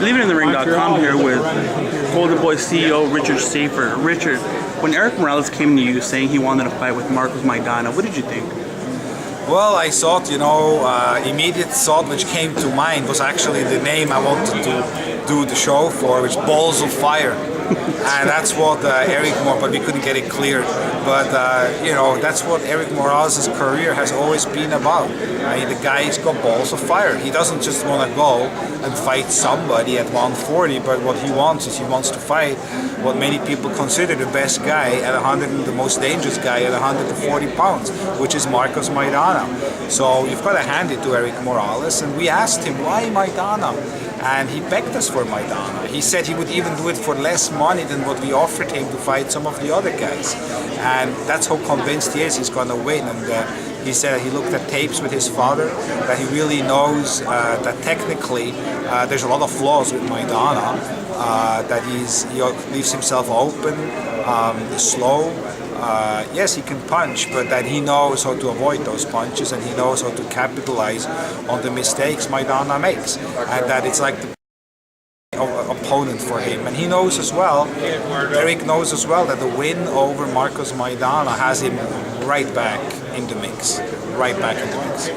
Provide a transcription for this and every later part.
LeavingInTheRing.com here with Golden Boy CEO Richard Schaefer. Richard, when Eric Morales came to you saying he wanted to fight with Marcos Maidana, what did you think? Well, I thought, immediate thought which came to mind was actually the name I wanted to do the show for, which Balls of Fire. And that's what Eric Morales, but we couldn't get it cleared. But, that's what Eric Morales' career has always been about. The guy's got balls of fire. He doesn't just want to go and fight somebody at 140, but what he wants is he wants to fight what many people consider the best guy at 100, the most dangerous guy at 140 pounds, which is Marcos Maidana. So you've got to hand it to Eric Morales, and we asked him, why Maidana? And he begged us for Maidana. He said he would even do it for less money than what we offered him to fight some of the other guys. And that's how convinced he is he's going to win. And he said he looked at tapes with his father, that he really knows that technically there's a lot of flaws with Maidana, that he leaves himself open, slow. Yes, he can punch, but that he knows how to avoid those punches, and he knows how to capitalize on the mistakes Maidana makes, and that it's like the opponent for him. And he knows as well, Eric knows as well, that the win over Marcos Maidana has him right back in the mix. Right back in the mix.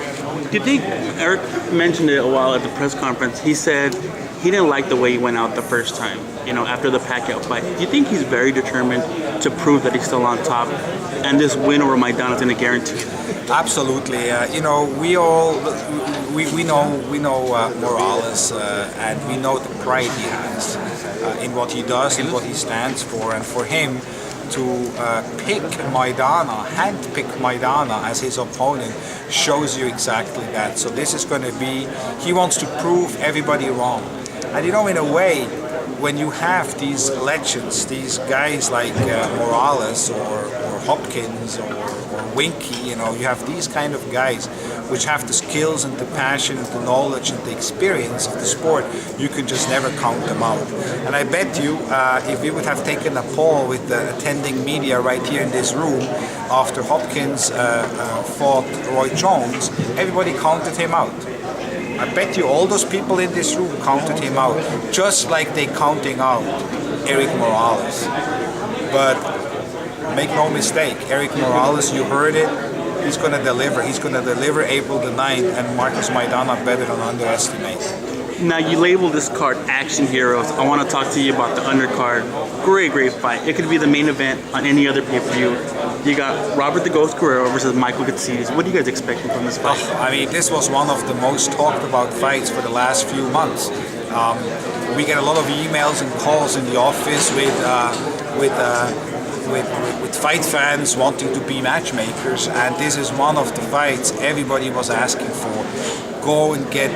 Do you think, Eric mentioned it a while at the press conference, he said he didn't like the way he went out the first time, after the Pacquiao fight. Do you think he's very determined to prove that he's still on top, and this win over Maidana is going to guarantee it? Absolutely. We know Morales, and we know the pride he has in what he does and what he stands for, and for him to handpick Maidana as his opponent shows you exactly that. So this is going to be, he wants to prove everybody wrong. And in a way, when you have these legends, these guys like Morales or Hopkins or Winky, you have these kind of guys which have the skills and the passion and the knowledge and the experience of the sport, you can just never count them out. And I bet you, if we would have taken a poll with the attending media right here in this room after Hopkins fought Roy Jones, everybody counted him out. I bet you all those people in this room counted him out, just like they're counting out Eric Morales. But make no mistake, Eric Morales, you heard it, he's going to deliver. He's going to deliver April the 9th, and Marcos Maidana better than underestimate. Now, you label this card Action Heroes. I want to talk to you about the undercard. Great fight. It could be the main event on any other pay-per-view. You got Robert the Ghost Guerrero versus Michael Katsidis. What are you guys expecting from this fight? This was one of the most talked about fights for the last few months. We get a lot of emails and calls in the office with fight fans wanting to be matchmakers, and this is one of the fights everybody was asking for. Go and get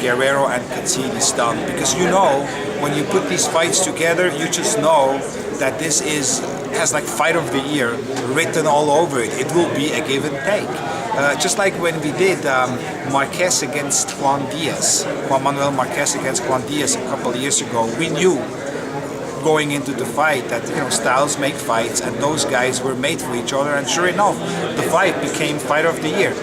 Guerrero and Katsidis done, because when you put these fights together, you just know that this has like fight of the year written all over it. It will be a give and take. Just like when we did Marquez against Juan Manuel Marquez against Juan Diaz a couple of years ago, we knew going into the fight that styles make fights, and those guys were made for each other, and sure enough, the fight became fight of the year.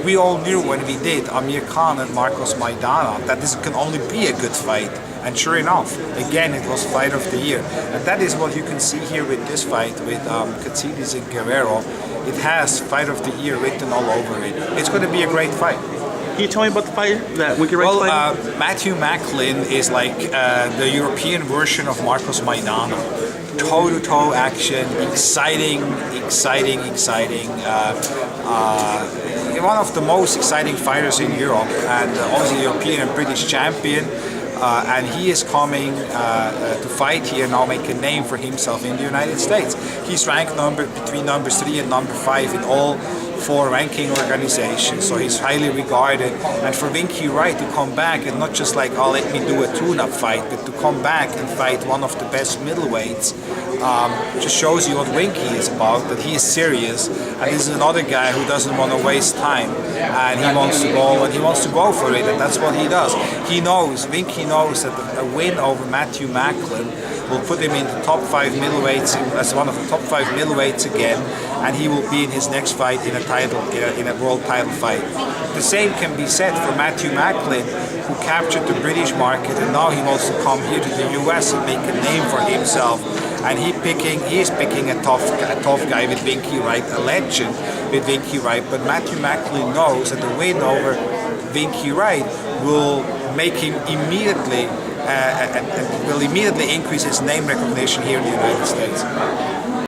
We all knew when we did Amir Khan and Marcos Maidana that this can only be a good fight, and sure enough, again it was fight of the year. And that is what you can see here with this fight with Katsidis and Guerrero. It has fight of the year written all over it. It's going to be a great fight. Can you tell me about the fight, that Wicked Right fight? Matthew Macklin is like the European version of Marcos Maidana. Toe-to-toe action, exciting. One of the most exciting fighters in Europe, and obviously European and British champion. And he is coming to fight here now, make a name for himself in the United States. He's ranked between number 3 and number 5 in all 4 ranking organizations, so he's highly regarded. And for Winky Wright to come back and not just like, oh, let me do a tune-up fight, but to come back and fight one of the best middleweights, just shows you what Winky is about, that he is serious, and this is another guy who doesn't want to waste time, and he wants to go for it, and that's what he does. Winky knows that a win over Matthew Macklin will put him in the top 5 middleweights, as one of the top 5 middleweights again, and he will be in his next fight in a title in a world title fight. The same can be said for Matthew Macklin, who captured the British market, and now he wants to come here to the US and make a name for himself. And he is picking a tough guy with Winky Wright, a legend with Winky Wright. But Matthew Macklin knows that the win over Winky Wright will make him immediately increase his name recognition here in the United States.